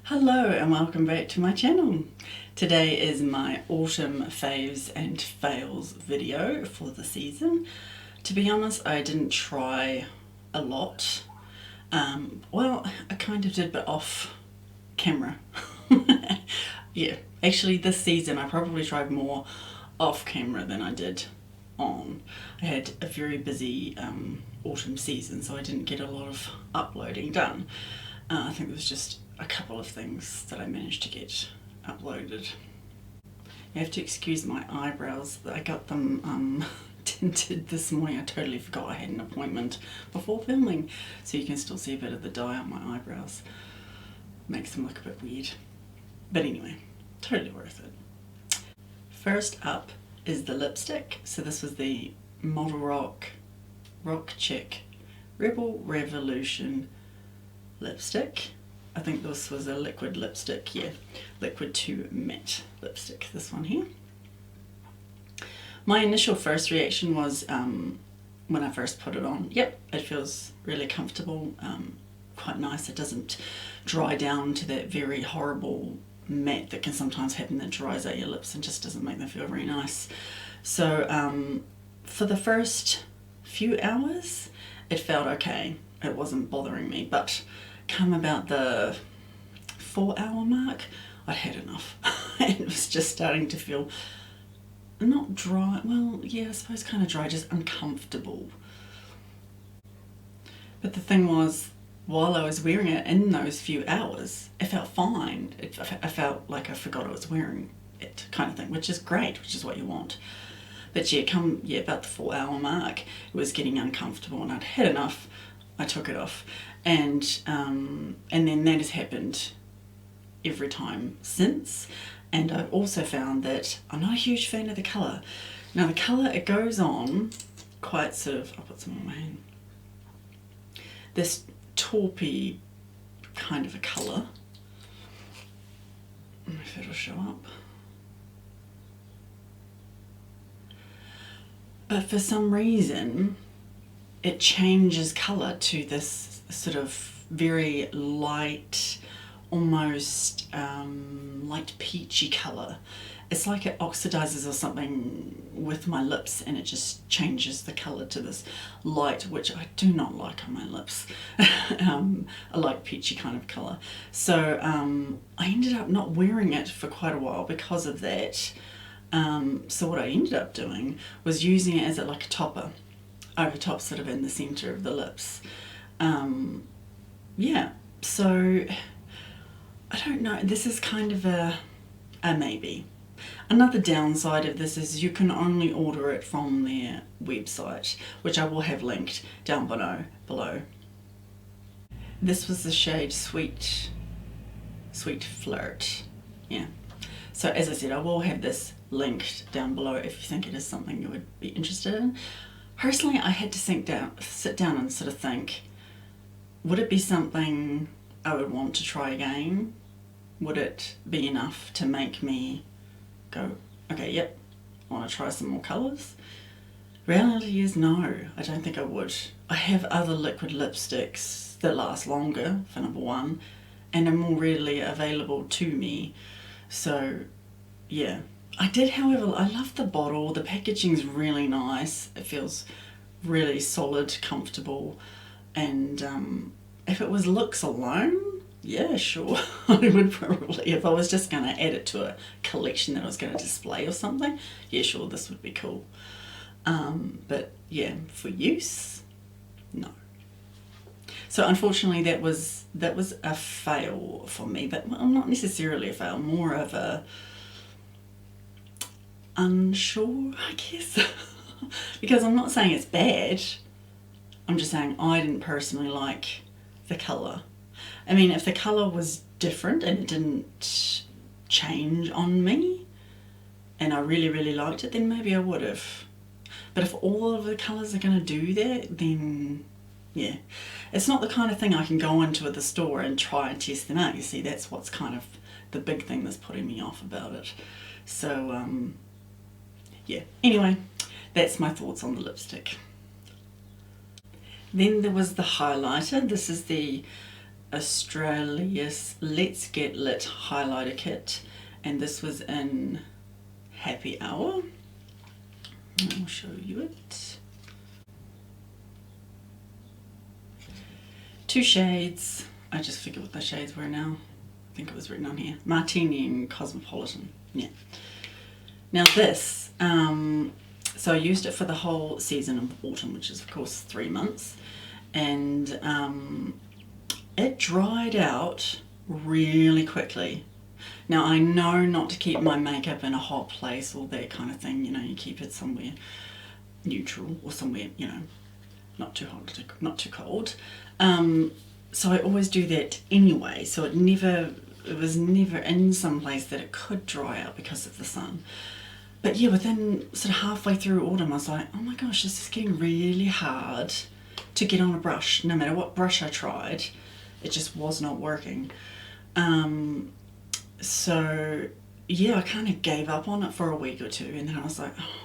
Hello and welcome back to my channel. Today is my Autumn Faves and Fails video for the season. To be honest, I didn't try a lot. Well, I kind of did, but off camera. Yeah, actually this season I probably tried more off camera than I did on. I had a very busy autumn season, so I didn't get a lot of uploading done. I think there was just a couple of things that I managed to get uploaded. You have to excuse my eyebrows. I got them tinted this morning. I totally forgot I had an appointment before filming, so you can still see a bit of the dye on my eyebrows. Makes them look a bit weird. But anyway, totally worth it. First up is the lipstick. So this was the Model Rock Chick Rebel Revolution lipstick. I think this was a liquid lipstick, yeah, liquid to matte lipstick, this one here. My initial first reaction was when I first put it on, yep, it feels really comfortable, quite nice. It doesn't dry down to that very horrible matte that can sometimes happen that dries out your lips and just doesn't make them feel very nice. So for the first few hours it felt okay, it wasn't bothering me, but come about the 4-hour mark, I'd had enough. It was just starting to feel not dry, well, yeah, I suppose kind of dry, just uncomfortable. But the thing was, while I was wearing it in those few hours, it felt fine. I felt like I forgot I was wearing it, kind of thing, which is great, which is what you want. But yeah, about the 4-hour mark, it was getting uncomfortable and I'd had enough. I took it off, and then that has happened every time since. And I've also found that I'm not a huge fan of the colour. Now the colour, it goes on quite sort of, I'll put some on my hand, this taupey kind of a colour. I don't know if it'll show up. But for some reason it changes colour to this sort of very light, almost light peachy colour. It's like it oxidizes or something with my lips and it just changes the colour to this light, which I do not like on my lips. A light peachy kind of colour. So I ended up not wearing it for quite a while because of that. So what I ended up doing was using it as like a topper over top, sort of in the centre of the lips. Yeah, so I don't know, this is kind of a maybe. Another downside of this is you can only order it from their website, which I will have linked down below. This was the shade Sweet Flirt, yeah. So as I said, I will have this linked down below if you think it is something you would be interested in. Personally, I had to sit down and sort of think, would it be something I would want to try again? Would it be enough to make me go, okay, yep, I want to try some more colours? Reality is no, I don't think I would. I have other liquid lipsticks that last longer, for number one, and are more readily available to me. So, yeah. I did, however, I love the bottle. The packaging's really nice. It feels really solid, comfortable, and if it was looks alone, yeah, sure, I would probably, if I was just going to add it to a collection that I was going to display or something, yeah, sure, this would be cool. But yeah, for use, no. So unfortunately that was a fail for me, but well, not necessarily a fail, more of a unsure, I guess. Because I'm not saying it's bad, I'm just saying I didn't personally like the colour. I mean, if the colour was different and it didn't change on me and I really, really liked it, then maybe I would have. But if all of the colours are going to do that, then yeah. It's not the kind of thing I can go into at the store and try and test them out. You see, that's what's kind of the big thing that's putting me off about it. So yeah, anyway, that's my thoughts on the lipstick. Then there was the highlighter. This is the Australis Let's Get Lit highlighter kit, and this was in Happy Hour. I'll show you it. 2 shades. I just forget what the shades were now. I think it was written on here. Martini and Cosmopolitan. Yeah. Now this, so I used it for the whole season of autumn, which is of course 3 months, and it dried out really quickly. Now I know not to keep my makeup in a hot place or that kind of thing, you know, you keep it somewhere neutral or somewhere, you know, not too hot, not too cold. So I always do that anyway, so it was never in some place that it could dry out because of the sun. But yeah, within sort of halfway through autumn, I was like, oh my gosh, this is getting really hard to get on a brush. No matter what brush I tried, it just was not working. So yeah, I kind of gave up on it for a week or two, and then I was like, oh,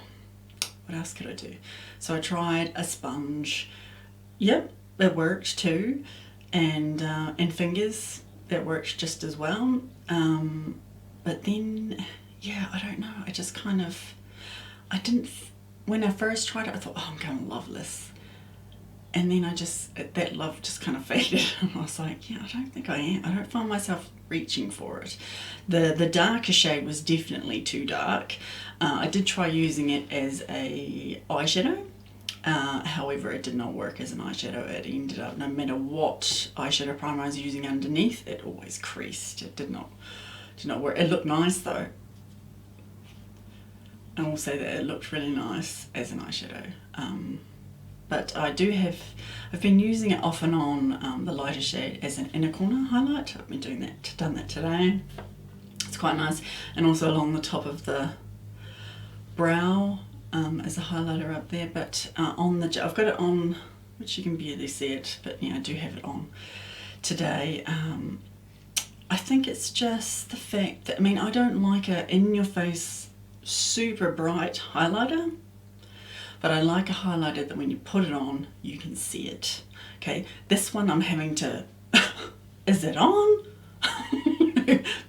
what else could I do? So I tried a sponge. Yep, it worked too. And fingers, that worked just as well. But then, yeah, I don't know, I just kind of, when I first tried it, I thought, oh, I'm going to love this. And then that love just kind of faded. And I was like, yeah, I don't think I am. I don't find myself reaching for it. The darker shade was definitely too dark. I did try using it as a eyeshadow. However, it did not work as an eyeshadow. It ended up, no matter what eyeshadow primer I was using underneath, it always creased. It did not work. It looked nice though. I will say that it looked really nice as an eyeshadow. But I've been using it off and on, the lighter shade as an inner corner highlight. I've been done that today. It's quite nice. And also along the top of the brow, as a highlighter up there, but I've got it on, which you can barely see it, but yeah, I do have it on today. I think it's just the fact that, I mean, I don't like a in-your-face super bright highlighter, but I like a highlighter that when you put it on, you can see it. Okay, this one I'm having to, is it on?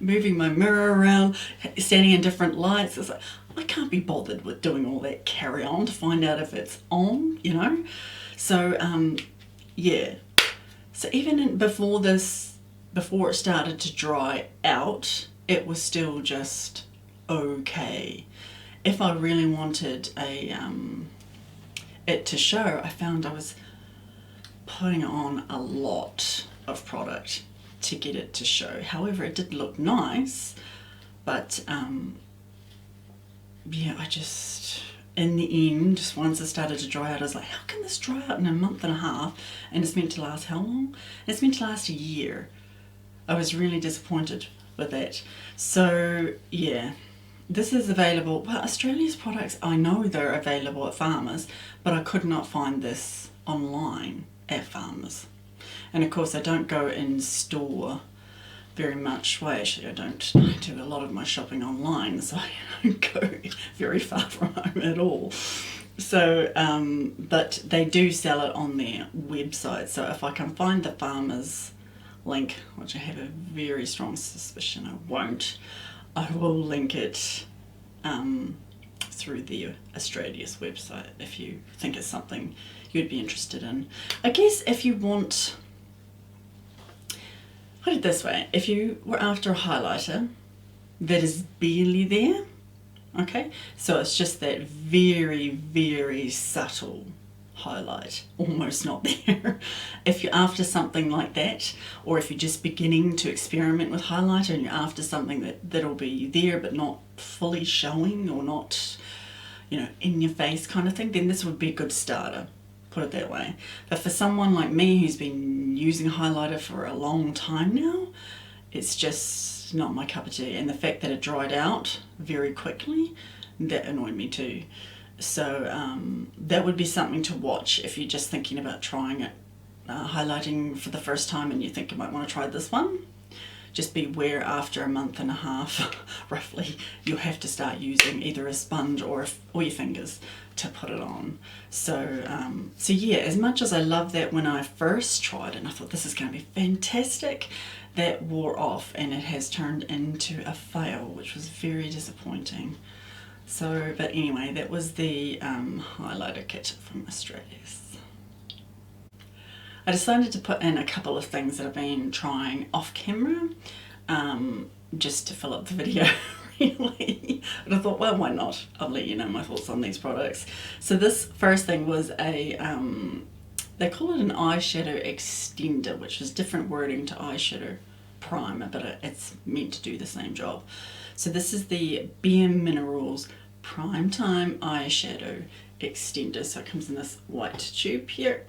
Moving my mirror around, standing in different lights. It's like, I can't be bothered with doing all that carry on to find out if it's on, you know. So yeah, so even before it started to dry out, it was still just okay. If I really wanted it to show, I found I was putting on a lot of product to get it to show. However, it did look nice, but yeah, I just, in the end, just once it started to dry out, I was like, how can this dry out in a month and a half? And it's meant to last how long? It's meant to last a year. I was really disappointed with that. So yeah, this is available. Well, Australia's products, I know they're available at Farmers, but I could not find this online at Farmers. And of course, I don't go in store very much. Well, actually, I do a lot of my shopping online, so I don't go very far from home at all. So, but they do sell it on their website. So if I can find the Farmers link, which I have a very strong suspicion I won't, I will link it through the Australis website if you think it's something you'd be interested in. I guess if you want, put it this way, if you were after a highlighter that is barely there, okay, so it's just that very, very subtle highlight, almost not there. If you're after something like that, or if you're just beginning to experiment with highlighter and you're after something that'll be there but not fully showing or not, you know, in your face kind of thing, then this would be a good starter, put it that way. But for someone like me who's been using highlighter for a long time now, it's just not my cup of tea. And the fact that it dried out very quickly, that annoyed me too. So that would be something to watch if you're just thinking about trying it, highlighting for the first time and you think you might want to try this one. just beware after a month and a half, roughly, you'll have to start using either a sponge or your fingers to put it on. So, so yeah, as much as I love that when I first tried it, and I thought this is going to be fantastic, that wore off and it has turned into a fail, which was very disappointing. So, but anyway, that was the highlighter kit from Australis. I decided to put in a couple of things that I've been trying off camera, just to fill up the video, really. And I thought, well, why not? I'll let you know my thoughts on these products. So this first thing was a, they call it an eyeshadow extender, which is different wording to eyeshadow primer, but it's meant to do the same job. So this is the Bare Minerals Primetime Eyeshadow Extender. So it comes in this white tube here.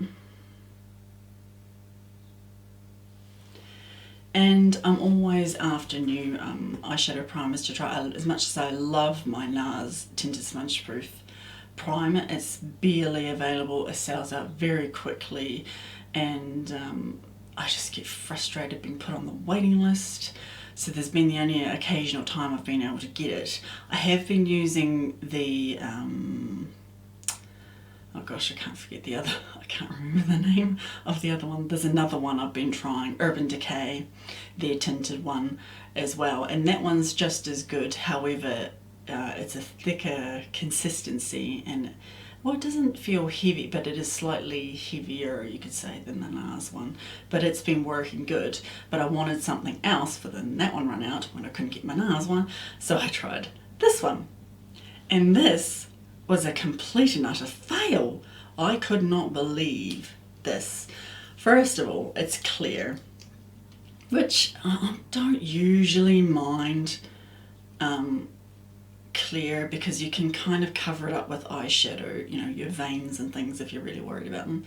And I'm always after new eyeshadow primers to try. As much as I love my NARS Tinted Smudge Proof primer, it's barely available. It sells out very quickly, and I just get frustrated being put on the waiting list. So there's been the only occasional time I've been able to get it. I have been using the oh gosh, I can't forget the other, I can't remember the name of the other one. There's another one I've been trying, Urban Decay, their tinted one as well. And that one's just as good. However, it's a thicker consistency, and well, it doesn't feel heavy, but it is slightly heavier, you could say, than the NARS one. But it's been working good. But I wanted something else for then that one run out when I couldn't get my NARS one. So I tried this one. And this was a complete and utter fail. I could not believe this. First of all, it's clear, which I don't usually mind clear, because you can kind of cover it up with eyeshadow, you know, your veins and things if you're really worried about them.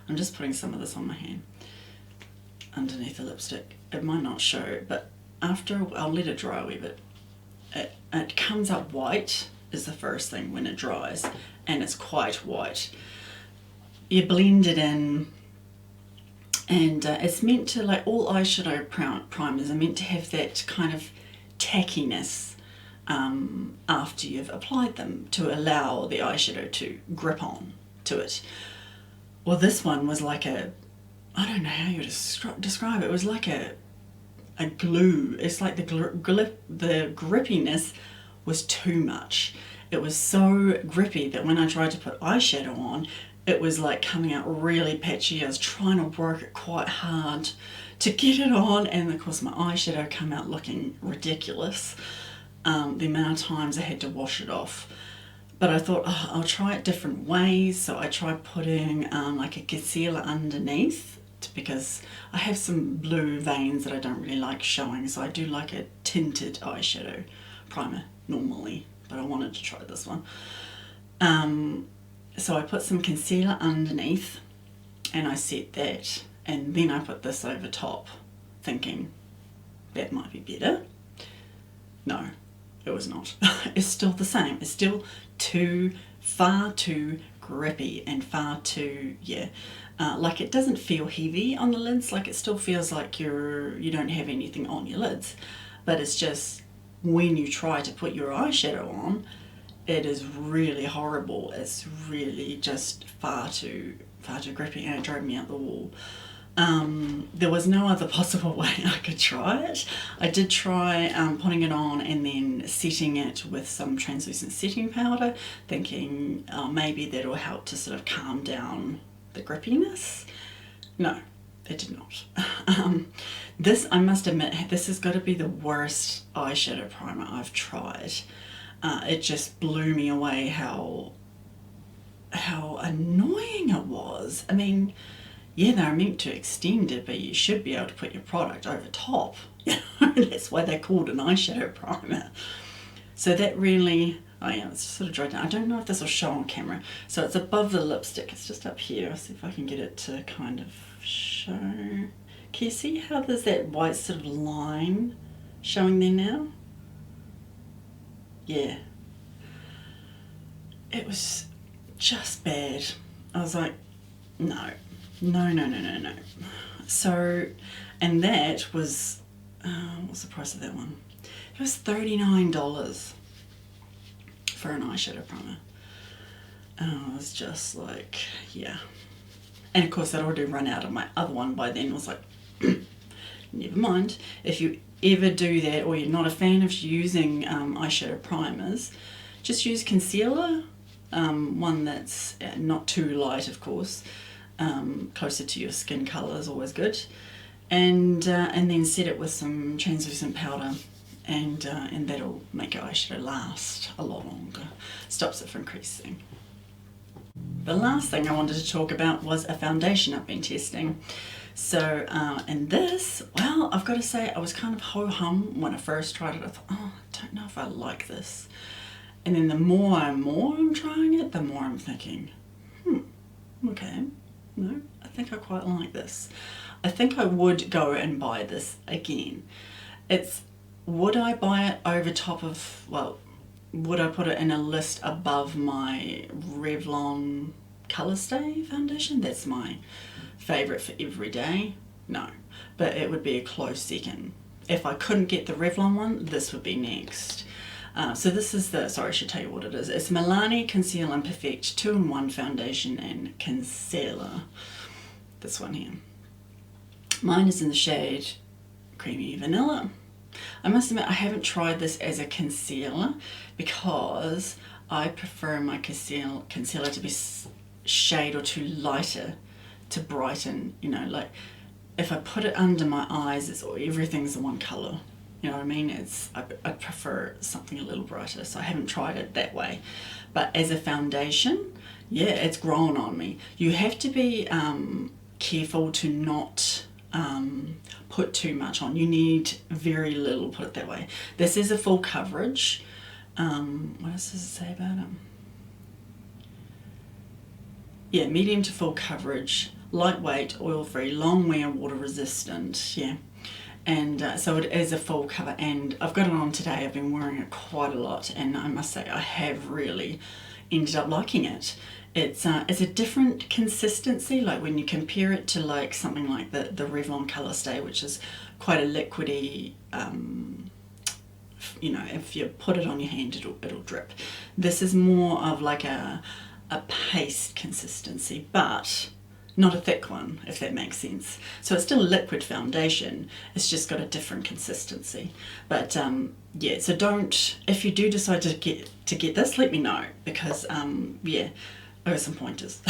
I'm just putting some of this on my hand underneath the lipstick. It might not show, but after I'll let it dry a wee bit. It comes up white is the first thing when it dries, and it's quite white. You blend it in, and it's meant to, like all eyeshadow primers are meant to have that kind of tackiness after you've applied them, to allow the eyeshadow to grip on to it. Well, this one was like a, I don't know how you describe it. It was like a glue. It's like the grippiness was too much. It was so grippy that when I tried to put eyeshadow on, it was like coming out really patchy. I was trying to work it quite hard to get it on, and of course my eyeshadow came out looking ridiculous. The amount of times I had to wash it off. But I thought, oh, I'll try it different ways. So I tried putting like a concealer underneath, because I have some blue veins that I don't really like showing. So I do like a tinted eyeshadow primer normally, but I wanted to try this one. So I put some concealer underneath and I set that, and then I put this over top thinking that might be better. No, it was not. It's still the same. It's still far too grippy and far too, like it doesn't feel heavy on the lids. Like it still feels like you don't have anything on your lids, but it's just when you try to put your eyeshadow on, it is really horrible. It's really just far too grippy, and it drove me out the wall. There was no other possible way I could try it. I did try putting it on and then setting it with some translucent setting powder, thinking maybe that'll help to sort of calm down the grippiness. No, it did not. This, I must admit, this has got to be the worst eyeshadow primer I've tried. It just blew me away how annoying it was. I mean, yeah, they're meant to extend it, but you should be able to put your product over top. That's why they're called an eyeshadow primer. So that really, oh yeah, it's sort of dried down. I don't know if this will show on camera. So it's above the lipstick. It's just up here. I'll see if I can get it to kind of show. Can you see how there's that white sort of line showing there now? Yeah. It was just bad. I was like, no. So, and that was, what's the price of that one? It was $39 for an eyeshadow primer. I was just like, yeah. And of course I'd already run out of my other one by then. I was like, never mind. If you ever do that, or you're not a fan of using eyeshadow primers, just use concealer, one that's not too light, of course, closer to your skin colour is always good, and then set it with some translucent powder, and that'll make your eyeshadow last a lot longer, stops it from creasing. The last thing I wanted to talk about was a foundation I've been testing. So, and this, well, I've got to say, I was kind of ho-hum when I first tried it. I thought, oh, I don't know if I like this. And then the more I'm trying it, the more I'm thinking, okay, no, I think I quite like this. I think I would go and buy this again. Would I buy it over top of, well, would I put it in a list above my Revlon Colour Stay foundation? That's my favourite for every day. No, but it would be a close second. If I couldn't get the Revlon one, this would be next. So this is sorry, I should tell you what it is. It's Milani Conceal and Perfect 2-in-1 foundation and concealer. This one here. Mine is in the shade Creamy Vanilla. I must admit I haven't tried this as a concealer because I prefer my concealer to be shade or two lighter to brighten, you know, like if I put it under my eyes, everything's the one colour, you know what I mean? I prefer something a little brighter, so I haven't tried it that way. But as a foundation, yeah, it's grown on me. You have to be careful to not put too much on. You need very little, put it that way. This is a full coverage. What else does it say about it? Yeah, medium to full coverage, lightweight, oil-free, long wear, water resistant, yeah. And so it is a full cover, and I've got it on today. I've been wearing it quite a lot, and I must say I have really ended up liking it. It's a different consistency, like when you compare it to like something like the Revlon Colour Stay, which is quite a liquidy, you know, if you put it on your hand it'll drip. This is more of like a paste consistency, but not a thick one, if that makes sense. So it's still a liquid foundation, it's just got a different consistency. But yeah, so if you do decide to get this, let me know, because yeah, I got some pointers.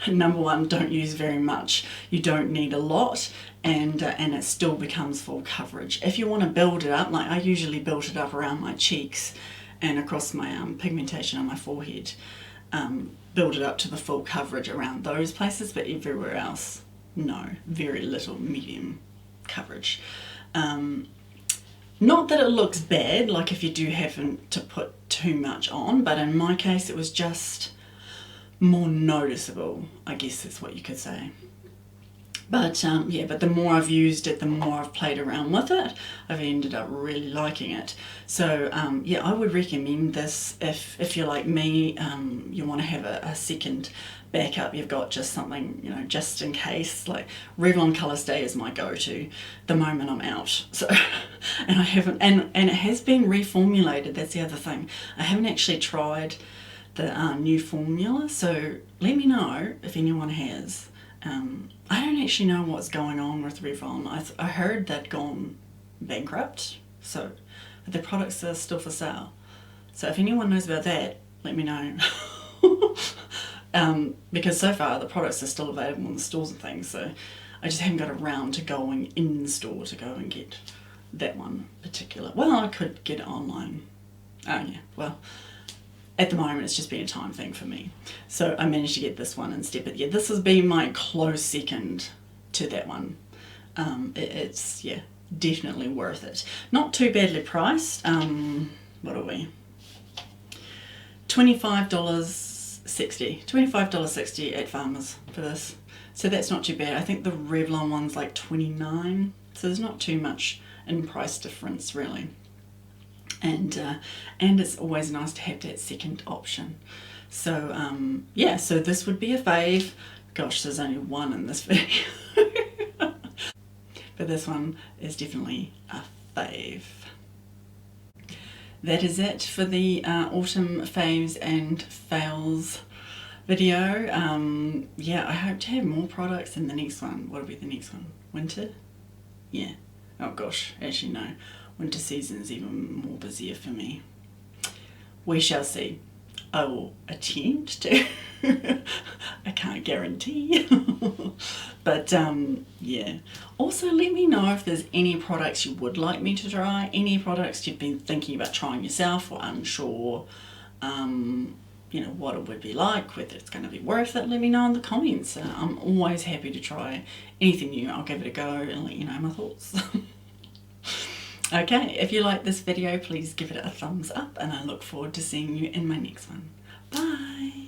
Number one, don't use very much. You don't need a lot, and it still becomes full coverage. If you want to build it up, like I usually build it up around my cheeks and across my pigmentation on my forehead, build it up to the full coverage around those places, but everywhere else, no, very little medium coverage. Not that it looks bad, like if you do happen to put too much on, but in my case it was just more noticeable, I guess that's what you could say. But yeah, but the more I've used it, the more I've played around with it, I've ended up really liking it. So yeah, I would recommend this if you're like me, you want to have a second backup. You've got just something, you know, just in case. Like Revlon Colour Stay is my go-to the moment I'm out. So and I haven't, and it has been reformulated. That's the other thing. I haven't actually tried the new formula, so let me know if anyone has. I don't actually know what's going on with Revlon. I heard they'd gone bankrupt, so the products are still for sale. So if anyone knows about that, let me know. Because so far the products are still available in the stores and things, so I just haven't got around to going in the store to go and get that one particular. Well, I could get it online. Oh yeah, well, at the moment it's just been a time thing for me. So I managed to get this one instead, but yeah, this has been my close second to that one. It's, yeah, definitely worth it. Not too badly priced. What are we? $25.60 at Farmers for this. So that's not too bad. I think the Revlon one's like $29, so there's not too much in price difference really. And it's always nice to have that second option. So yeah, so this would be a fave. Gosh, there's only one in this video. but this one is definitely a fave. That is it for the Autumn Faves and Fails video. Yeah, I hope to have more products in the next one. What will be the next one? Winter? Yeah. Oh gosh, actually no. Winter season is even more busier for me. We shall see. I will attempt to. I can't guarantee. But yeah. Also let me know if there's any products you would like me to try, any products you've been thinking about trying yourself or unsure, you know, what it would be like, whether it's going to be worth it. Let me know in the comments. I'm always happy to try anything new. I'll give it a go and let you know my thoughts. Okay, if you like this video, please give it a thumbs up, and I look forward to seeing you in my next one. Bye!